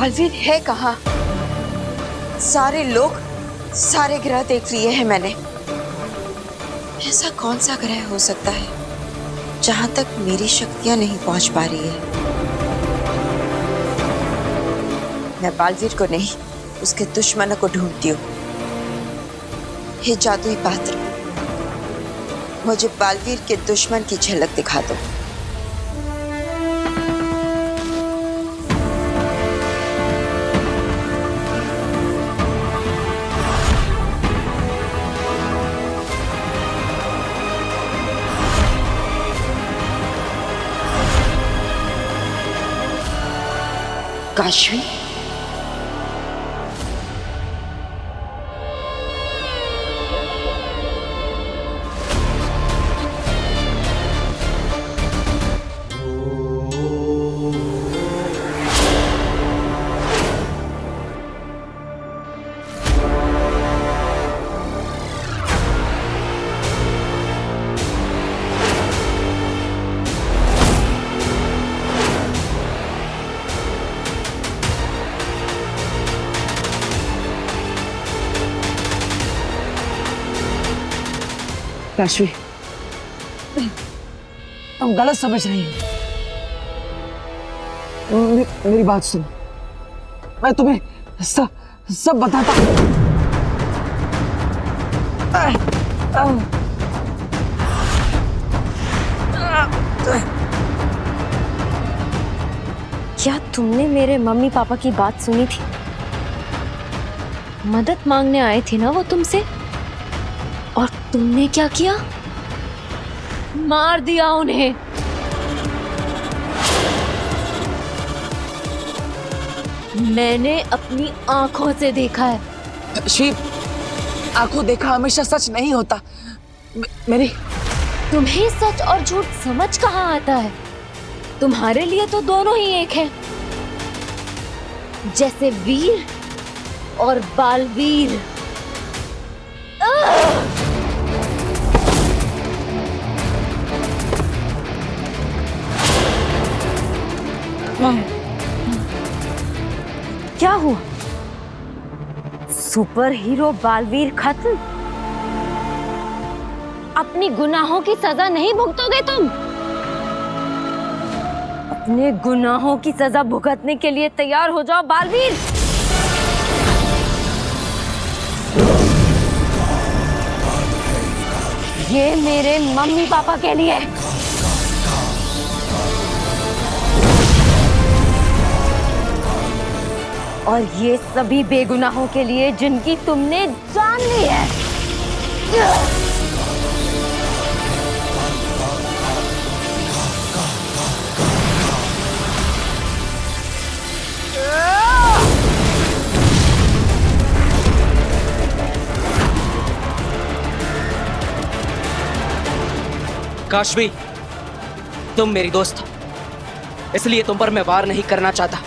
बालवीर है कहाँ? सारे लोग, सारे ग्रह देख लिए हैं मैंने। ऐसा कौन सा ग्रह हो सकता है जहां तक मेरी शक्तियां नहीं पहुंच पा रही है? मैं बालवीर को नहीं, उसके दुश्मनों को ढूंढती हूँ। हे जादुई पात्र, मुझे बालवीर के दुश्मन की झलक दिखा दो। काशवी, काशवी, तुम गलत समझ रही हो। मेरी बात सुनो, मैं तुम्हें सब बताता हूँ। क्या तुमने मेरे मम्मी पापा की बात सुनी थी? मदद मांगने आए थे ना वो तुमसे, और तुमने क्या किया? मार दिया उन्हें। मैंने अपनी आंखों से देखा है। शिव, आंखों देखा हमेशा सच नहीं होता। मेरी तुम्हें सच और झूठ समझ कहाँ आता है? तुम्हारे लिए तो दोनों ही एक हैं, जैसे वीर और बालवीर। क्या हुआ? सुपर हीरो बालवीर खत्म? अपनी गुनाहों की सजा नहीं भुगतोगे तुम? अपने गुनाहों की सजा भुगतने के लिए तैयार हो जाओ बालवीर। ये मेरे मम्मी पापा के लिए। और ये सभी बेगुनाहों के लिए जिनकी तुमने जान ली है। काशवी, तुम मेरी दोस्त हो, इसलिए तुम पर मैं वार नहीं करना चाहता,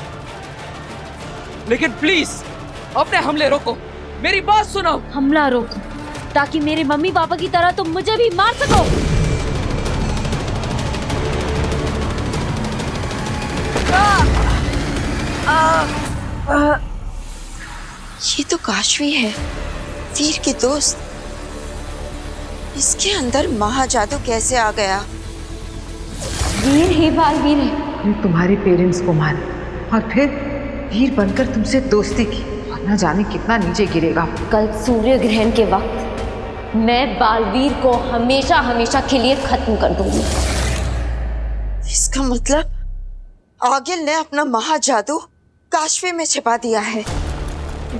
लेकिन प्लीज अपने हमले रोको। मेरी बात सुनो। हमला रोको ताकि मेरे मम्मी पापा की तरह तुम मुझे भी मार सको। ये तो काशवी है, वीर की दोस्त। इसके अंदर महाजादू कैसे आ गया? वीर ही बालवीर है। तुम्हारे पेरेंट्स को मार और फिर वीर बनकर तुमसे दोस्ती की, और न जाने कितना नीचे गिरेगा। कल सूर्य ग्रहण के वक्त मैं बालवीर को हमेशा हमेशा के लिए खत्म कर दूंगी। इसका मतलब आगिल ने अपना महाजादू काशवी में छिपा दिया है।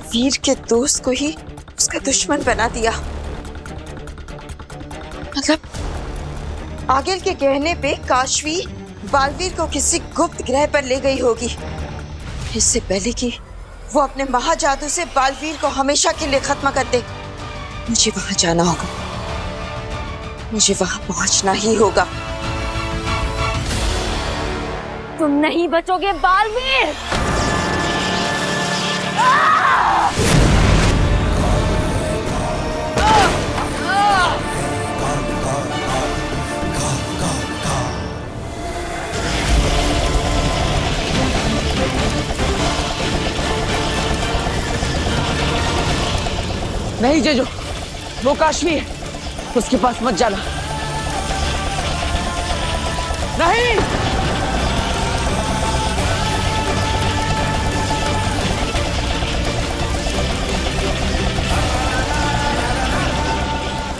वीर के दोस्त को ही उसका दुश्मन बना दिया। मतलब आगिल के कहने पे काशवी बालवीर को किसी गुप्त ग्रह पर ले गई होगी, इससे पहले कि वो अपने महाजादू से बालवीर को हमेशा के लिए खत्म कर दे। मुझे वहां जाना होगा, मुझे वहां पहुंचना ही होगा। तुम नहीं बचोगे बालवीर। नहीं जेजो, वो काशवी है, उसके पास मत जाना। नहीं।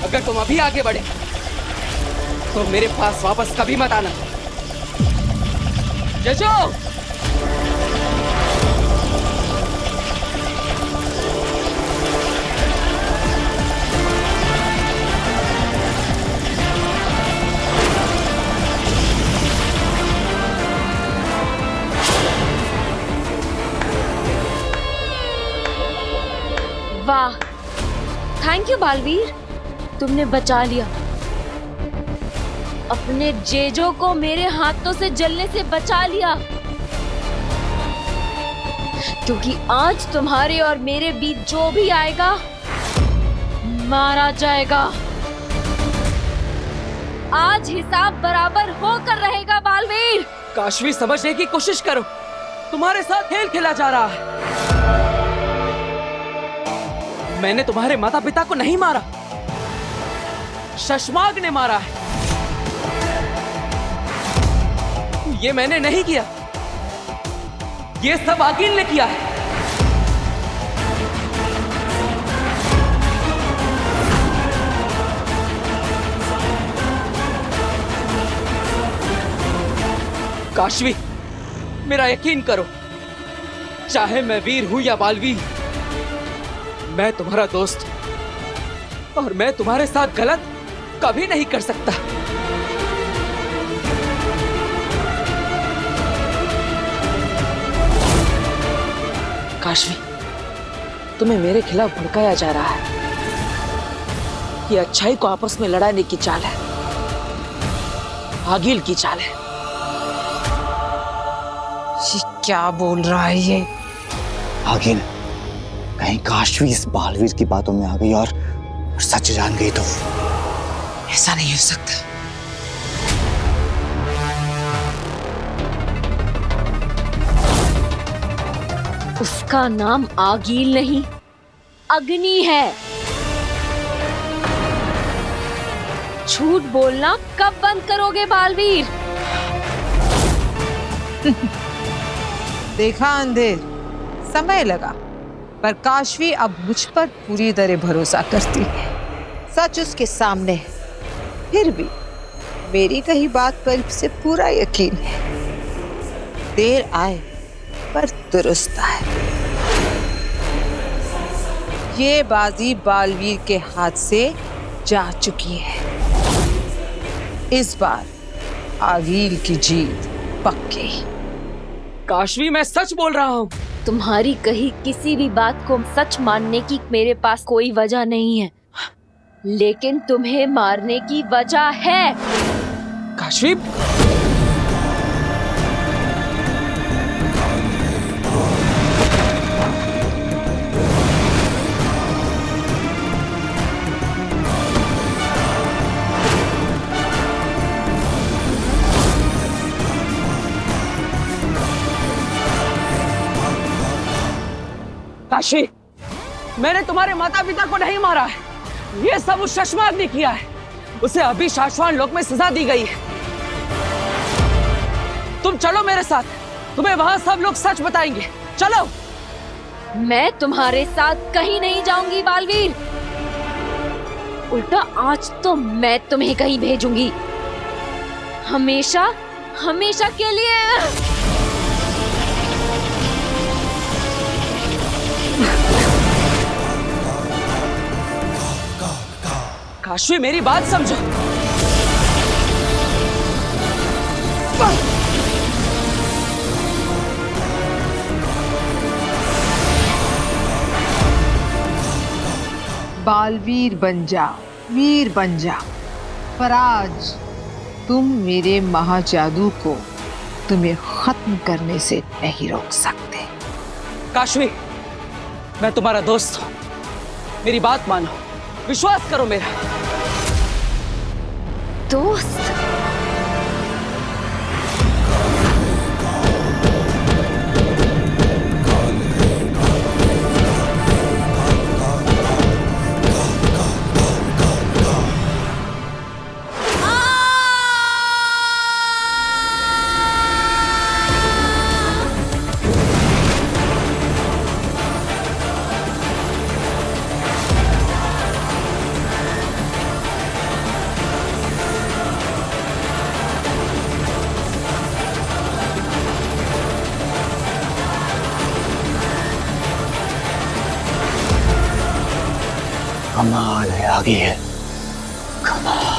अगर तुम अभी आगे बढ़े तो मेरे पास वापस कभी मत आना। जेजो! वाह, थैंक यू बालवीर, तुमने बचा लिया। अपने जेजो को मेरे हाथों से जलने से बचा लिया, क्योंकि आज तुम्हारे और मेरे बीच जो भी आएगा मारा जाएगा। आज हिसाब बराबर होकर रहेगा बालवीर। काशवी, समझने की कोशिश करो, तुम्हारे साथ खेल खेला जा रहा है। मैंने तुम्हारे माता पिता को नहीं मारा, शशमाग ने मारा है। ये मैंने नहीं किया, ये सब आगिल ने किया है। काशवी, मेरा यकीन करो, चाहे मैं वीर हूं या बालवीर, मैं तुम्हारा दोस्त हूं और मैं तुम्हारे साथ गलत कभी नहीं कर सकता। काशवी, तुम्हें मेरे खिलाफ भड़काया जा रहा है। ये अच्छाई को आपस में लड़ाने की चाल है, आगिल की चाल है। ये क्या बोल रहा है ये? आगिल, कहीं काशवी इस बालवीर की बातों में आ गई और सच जान गई तो? ऐसा नहीं हो सकता। उसका नाम आगील नहीं, अग्नि है। झूठ बोलना कब बंद करोगे बालवीर? देखा अंधेर, समय लगा, पर काशवी अब मुझ पर पूरी तरह भरोसा करती है। सच उसके सामने है, फिर भी मेरी कही बात पर उसे पूरा यकीन है। देर आए पर दुरुस्त आए। ये बाजी बालवीर के हाथ से जा चुकी है। इस बार आगील की जीत पक्की। काशवी, मैं सच बोल रहा हूँ। तुम्हारी कही किसी भी बात को सच मानने की मेरे पास कोई वजह नहीं है, लेकिन तुम्हें मारने की वजह है। काशवी, काशी, मैंने तुम्हारे माता पिता को नहीं मारा है, ये सब उस शशमाग ने किया है। उसे अभी शाश्वान लोक में सजा दी गई है। तुम चलो मेरे साथ, तुम्हें वहां सब लोग सच बताएंगे। चलो। मैं तुम्हारे साथ कहीं नहीं जाऊंगी बालवीर, उल्टा आज तो मैं तुम्हें कहीं भेजूंगी, हमेशा हमेशा के लिए। काशवी, मेरी बात समझो। बालवीर बन जाओ, वीर बन जाओ, पर आज तुम मेरे महाजादू को तुम्हें खत्म करने से नहीं रोक सकते। काशवी, मैं तुम्हारा दोस्त हूं, मेरी बात मानो, विश्वास करो मेरा। दोस्त? कमाल है, आगे है कमाल।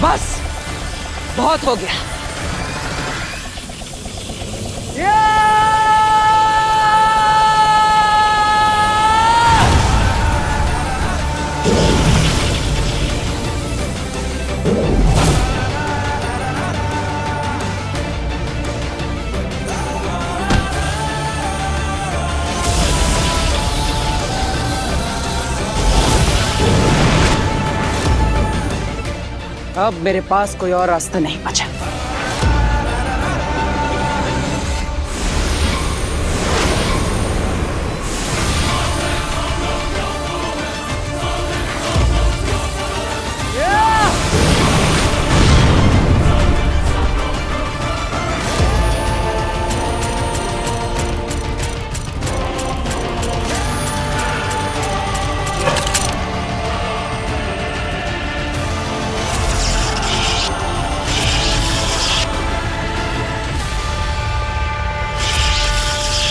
बस बहुत हो गया। अब मेरे पास कोई और रास्ता नहीं बचा।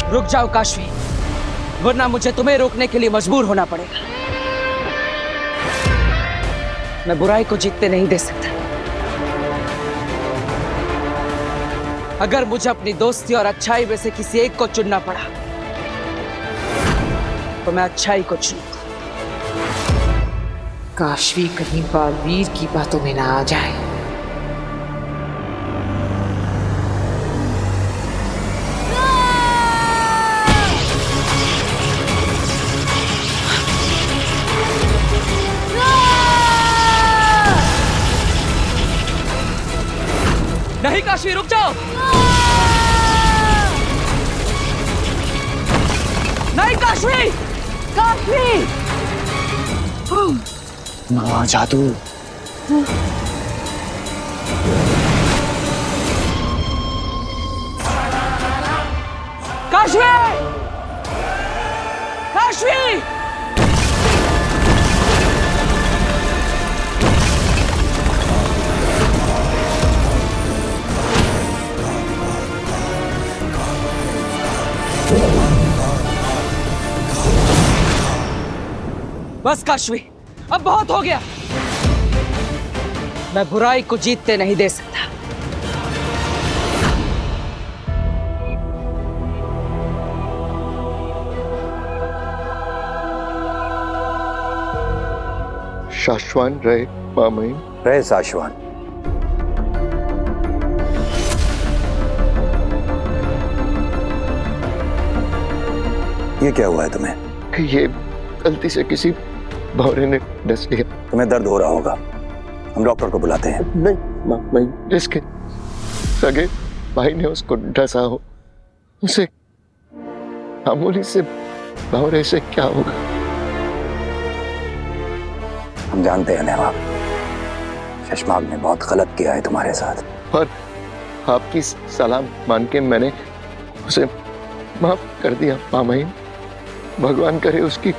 रुक जाओ काशवी, वरना मुझे तुम्हें रोकने के लिए मजबूर होना पड़ेगा। मैं बुराई को जीतने नहीं दे सकता। अगर मुझे अपनी दोस्ती और अच्छाई में से किसी एक को चुनना पड़ा तो मैं अच्छाई को चुनूंगा। काशवी कहीं बालवीर की बातों में ना आ जाए। नहीं काशवी, रुक जाओ। नहीं काशवी, काशवी। जादू। काशवी, काशवी। बस काशवी, अब बहुत हो गया। मैं बुराई को जीतते नहीं दे सकता। शाश्वान रहे मामई। रहे शाश्वान। ये क्या हुआ है तुम्हें? ये गलती से किसी भौरे ने डस लिया। तुम्हें दर्द हो रहा होगा, हम डॉक्टर को बुलाते हैं। नहीं मामई, जिसके सगे भाई ने उसको डसा हो, उसे मामूली से भौरे से क्या होगा? हम जानते हैं नवाब, शशमाग ने बहुत गलत किया है तुम्हारे साथ। और आपकी सलाम मान के मैंने उसे माफ कर दिया मामई। भगवान करे उसकी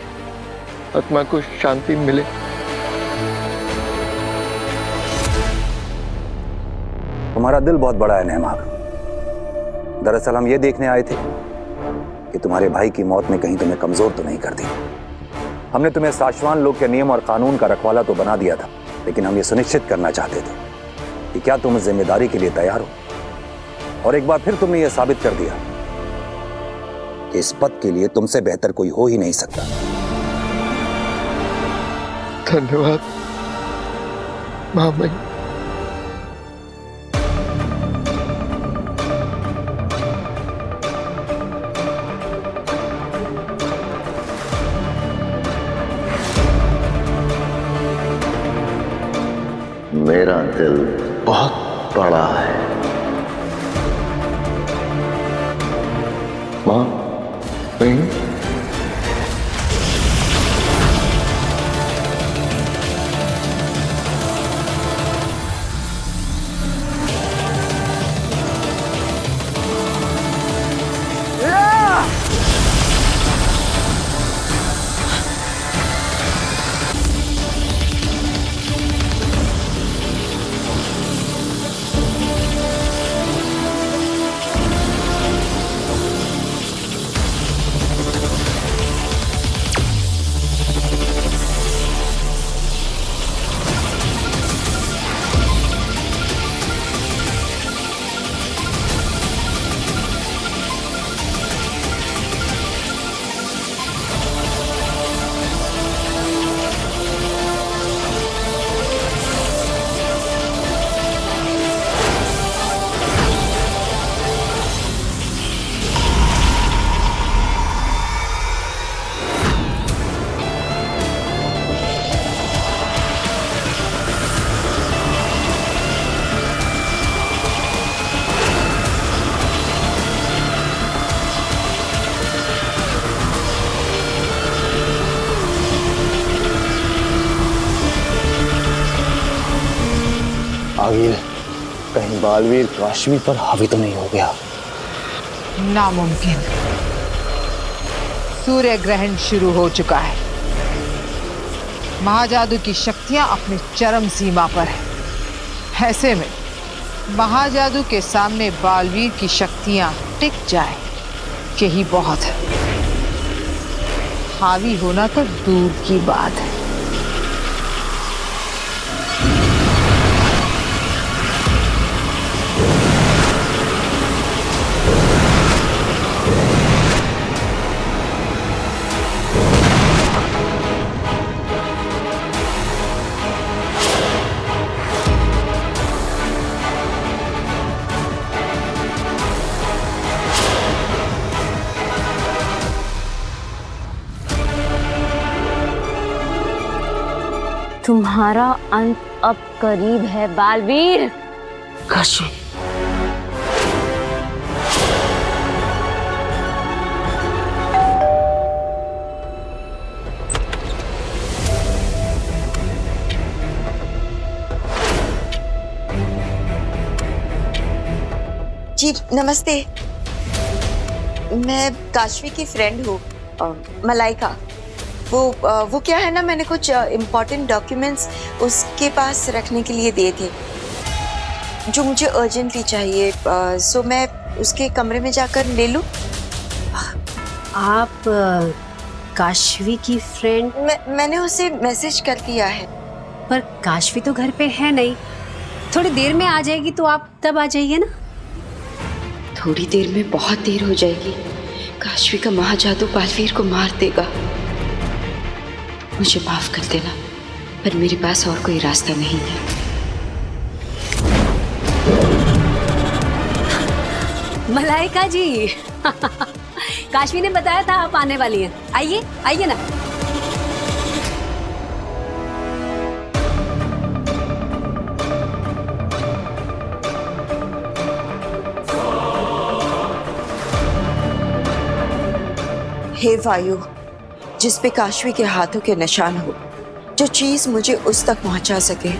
आत्मा को शांति मिले। तुम्हारा दिल बहुत बड़ा है नहमाग। दरअसल हम ये देखने आए थे कि तुम्हारे भाई की मौत ने कहीं तुम्हें कमजोर तो नहीं कर दी। हमने तुम्हें शाश्वान लोग के नियम और कानून का रखवाला तो बना दिया था, लेकिन हम ये सुनिश्चित करना चाहते थे कि क्या तुम इस जिम्मेदारी के लिए तैयार हो। और एक बार फिर तुमने ये साबित कर दिया कि इस पद के लिए तुमसे बेहतर कोई हो ही नहीं सकता। धन्यवाद मामई। मेरा दिल बहुत बड़ा है माँ। नहीं, आगिल, कहीं बालवीर काशवी पर हावी तो नहीं हो गया? नामुमकिन। सूर्य ग्रहण शुरू हो चुका है। महाजादू की शक्तियां अपनी चरम सीमा पर है। ऐसे में महाजादू के सामने बालवीर की शक्तियां टिक जाए यही बहुत है। हावी होना तो दूर की बात है। तुम्हारा अंत अब करीब है बालवीर। काशवी, जी नमस्ते। मैं काशवी की फ्रेंड हूँ, मलाइका। वो क्या है ना, मैंने कुछ इम्पोर्टेंट डॉक्यूमेंट्स उसके पास रखने के लिए दिए थे जो मुझे अर्जेंटली चाहिए। सो मैं उसके कमरे में जाकर ले लूँ? आप काशवी की फ्रेंड? मैंने उसे मैसेज कर दिया है। पर काशवी तो घर पे है नहीं, थोड़ी देर में आ जाएगी तो आप तब आ जाइए ना। थोड़ी देर में बहुत देर हो जाएगी। काशवी का महाजादू बालवीर को मार देगा। मुझे माफ कर देना, पर मेरे पास और कोई रास्ता नहीं है। मलाइका जी काशवी ने बताया था आप आने वाली हैं। आइए आइए ना। हे वायु, जिस पे काशवी के हाथों के निशान हो, जो चीज मुझे उस तक पहुंचा सके,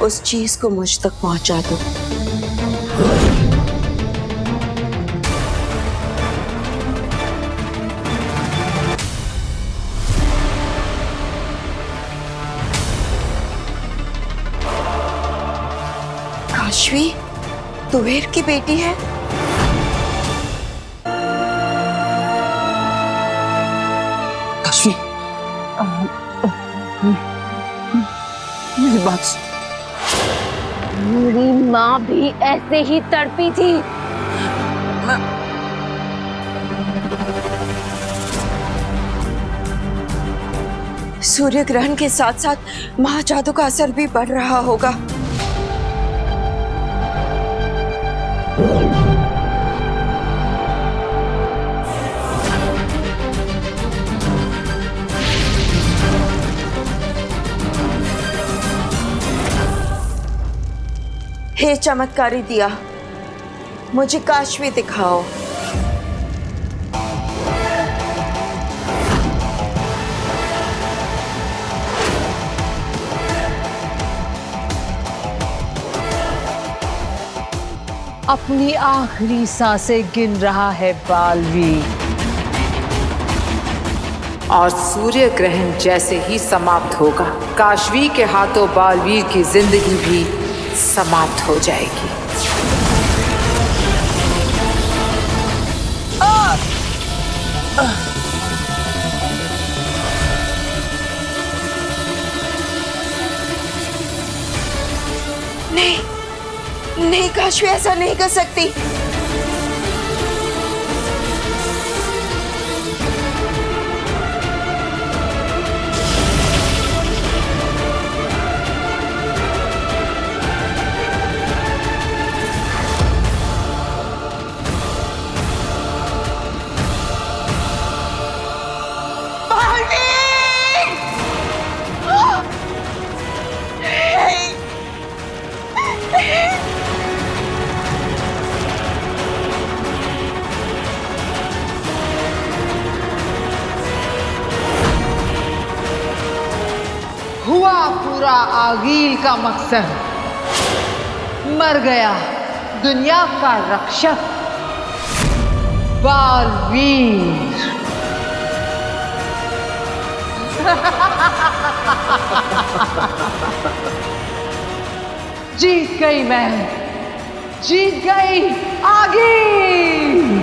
उस चीज को मुझ तक पहुंचा दो। काशवी तुवेर की बेटी है? काशवी, मेरी बात मेरी माँ भी ऐसे ही तड़पी थी। सूर्य ग्रहण के साथ साथ महाजादू का असर भी बढ़ रहा होगा। हे चमत्कारी दिया, मुझे काशवी दिखाओ। अपनी आखिरी सांसें गिन रहा है बालवीर, और सूर्य ग्रहण जैसे ही समाप्त होगा, काशवी के हाथों बालवीर की जिंदगी भी समाप्त हो जाएगी। नहीं नहीं, काशवी ऐसा नहीं कर सकती। हुआ पूरा आगील का मकसद। मर गया दुनिया का रक्षक बालवीर। जीत गई मैं, जीत गई आगे।